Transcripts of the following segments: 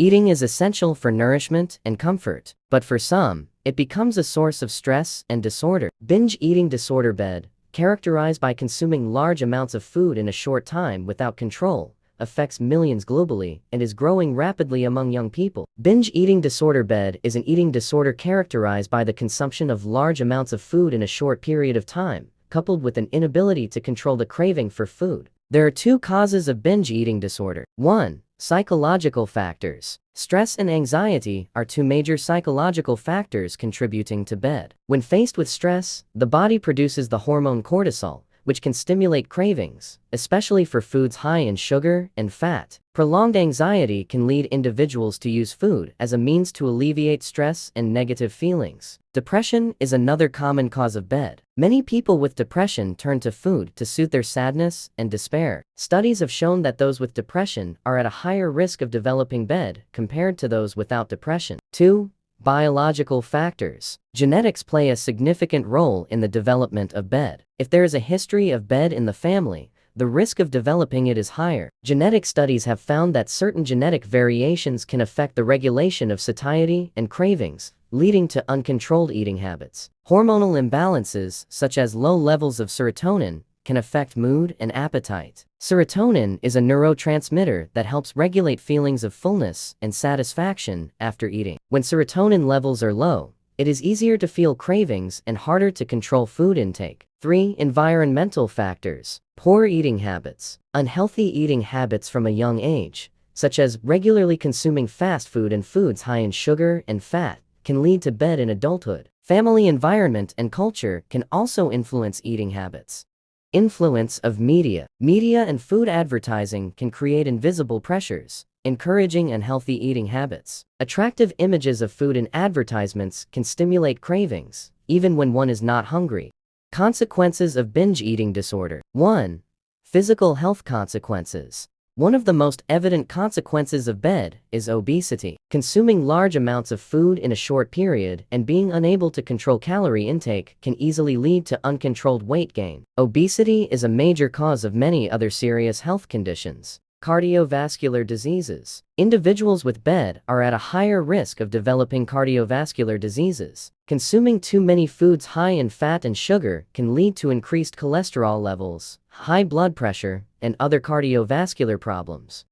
Eating is essential for nourishment and comfort, but for some, it becomes a source of stress and disorder. Binge eating disorder bed, characterized by consuming large amounts of food in a short time without control, affects millions globally and is growing rapidly among young people. Binge eating disorder bed is an eating disorder characterized by the consumption of large amounts of food in a short period of time, coupled with an inability to control the craving for food. There are two causes of binge eating disorder. 1. Psychological factors. Stress and anxiety are two major psychological factors contributing to bed. When faced with stress, the body produces the hormone cortisol, which can stimulate cravings, especially for foods high in sugar and fat. Prolonged anxiety can lead individuals to use food as a means to alleviate stress and negative feelings. Depression is another common cause of bed. Many people with depression turn to food to soothe their sadness and despair. Studies have shown that those with depression are at a higher risk of developing bed compared to those without depression. 2. Biological factors. Genetics play a significant role in the development of bed. If there is a history of bed in the family, the risk of developing it is higher. Genetic studies have found that certain genetic variations can affect the regulation of satiety and cravings, leading to uncontrolled eating habits. Hormonal imbalances, such as low levels of serotonin, can affect mood and appetite. Serotonin is a neurotransmitter that helps regulate feelings of fullness and satisfaction after eating. When serotonin levels are low, it is easier to feel cravings and harder to control food intake. 3. Environmental factors. Poor eating habits. Unhealthy eating habits from a young age, such as regularly consuming fast food and foods high in sugar and fat, can lead to bed in adulthood. Family environment and culture can also influence eating habits. Influence of media. Media and food advertising can create invisible pressures, encouraging unhealthy eating habits. Attractive images of food in advertisements can stimulate cravings, even when one is not hungry. Consequences of binge eating disorder. 1. Physical health consequences. One of the most evident consequences of bed is obesity. Consuming large amounts of food in a short period and being unable to control calorie intake can easily lead to uncontrolled weight gain. Obesity is a major cause of many other serious health conditions. Cardiovascular diseases. Individuals with bed are at a higher risk of developing cardiovascular diseases. Consuming too many foods high in fat and sugar can lead to increased cholesterol levels, high blood pressure, and other cardiovascular problems.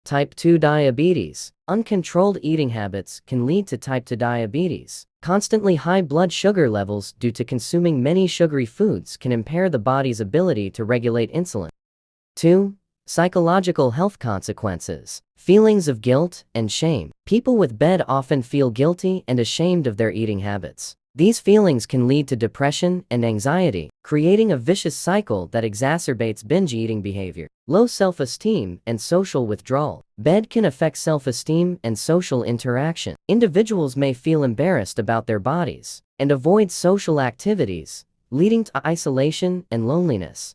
Type 2 diabetes. Uncontrolled eating habits can lead to type 2 diabetes. Constantly high blood sugar levels due to consuming many sugary foods can impair the body's ability to regulate insulin. 2. Psychological health consequences. Feelings of guilt and shame. People with bed often feel guilty and ashamed of their eating habits. These feelings can lead to depression and anxiety, creating a vicious cycle that exacerbates binge eating behavior. Low self-esteem and social withdrawal. Bed can affect self-esteem and social interaction. Individuals may feel embarrassed about their bodies and avoid social activities, leading to isolation and loneliness.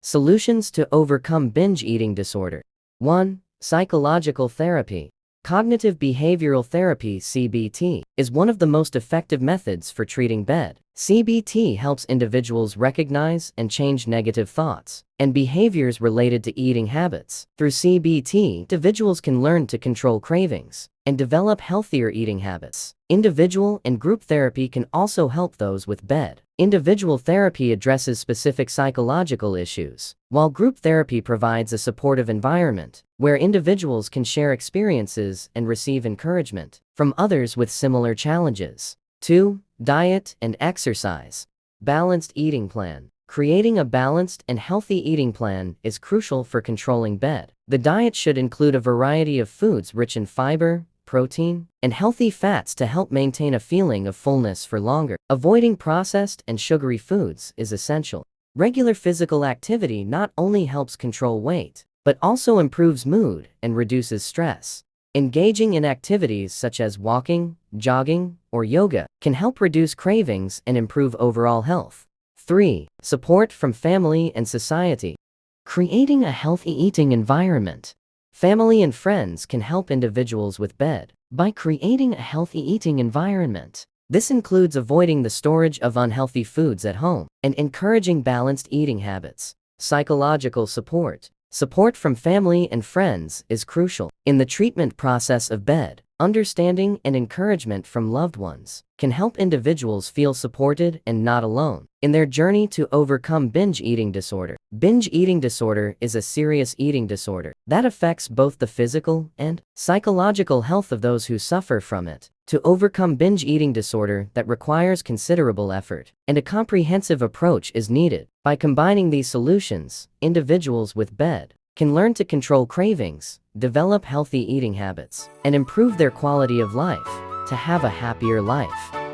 Solutions to overcome binge eating disorder. 1. Psychological therapy. Cognitive behavioral therapy (CBT) is one of the most effective methods for treating bed. CBT helps individuals recognize and change negative thoughts and behaviors related to eating habits. Through CBT, individuals can learn to control cravings and develop healthier eating habits. Individual and group therapy can also help those with bed. Individual therapy addresses specific psychological issues, while group therapy provides a supportive environment where individuals can share experiences and receive encouragement from others with similar challenges. 2. Diet and exercise. Balanced eating plan. Creating a balanced and healthy eating plan is crucial for controlling bed. The diet should include a variety of foods rich in fiber, protein, and healthy fats to help maintain a feeling of fullness for longer. Avoiding processed and sugary foods is essential. Regular physical activity not only helps control weight, but also improves mood and reduces stress. Engaging in activities such as walking, jogging, or yoga can help reduce cravings and improve overall health. 3. Support from family and society. Creating a healthy eating environment. Family and friends can help individuals with bed by creating a healthy eating environment. This includes avoiding the storage of unhealthy foods at home and encouraging balanced eating habits. Psychological support. Support from family and friends is crucial. In the treatment process of BED, understanding and encouragement from loved ones can help individuals feel supported and not alone in their journey to overcome binge eating disorder. Binge eating disorder is a serious eating disorder that affects both the physical and psychological health of those who suffer from it. To overcome binge eating disorder that requires considerable effort, and a comprehensive approach is needed. By combining these solutions, individuals with BED can learn to control cravings, develop healthy eating habits, and improve their quality of life to have a happier life.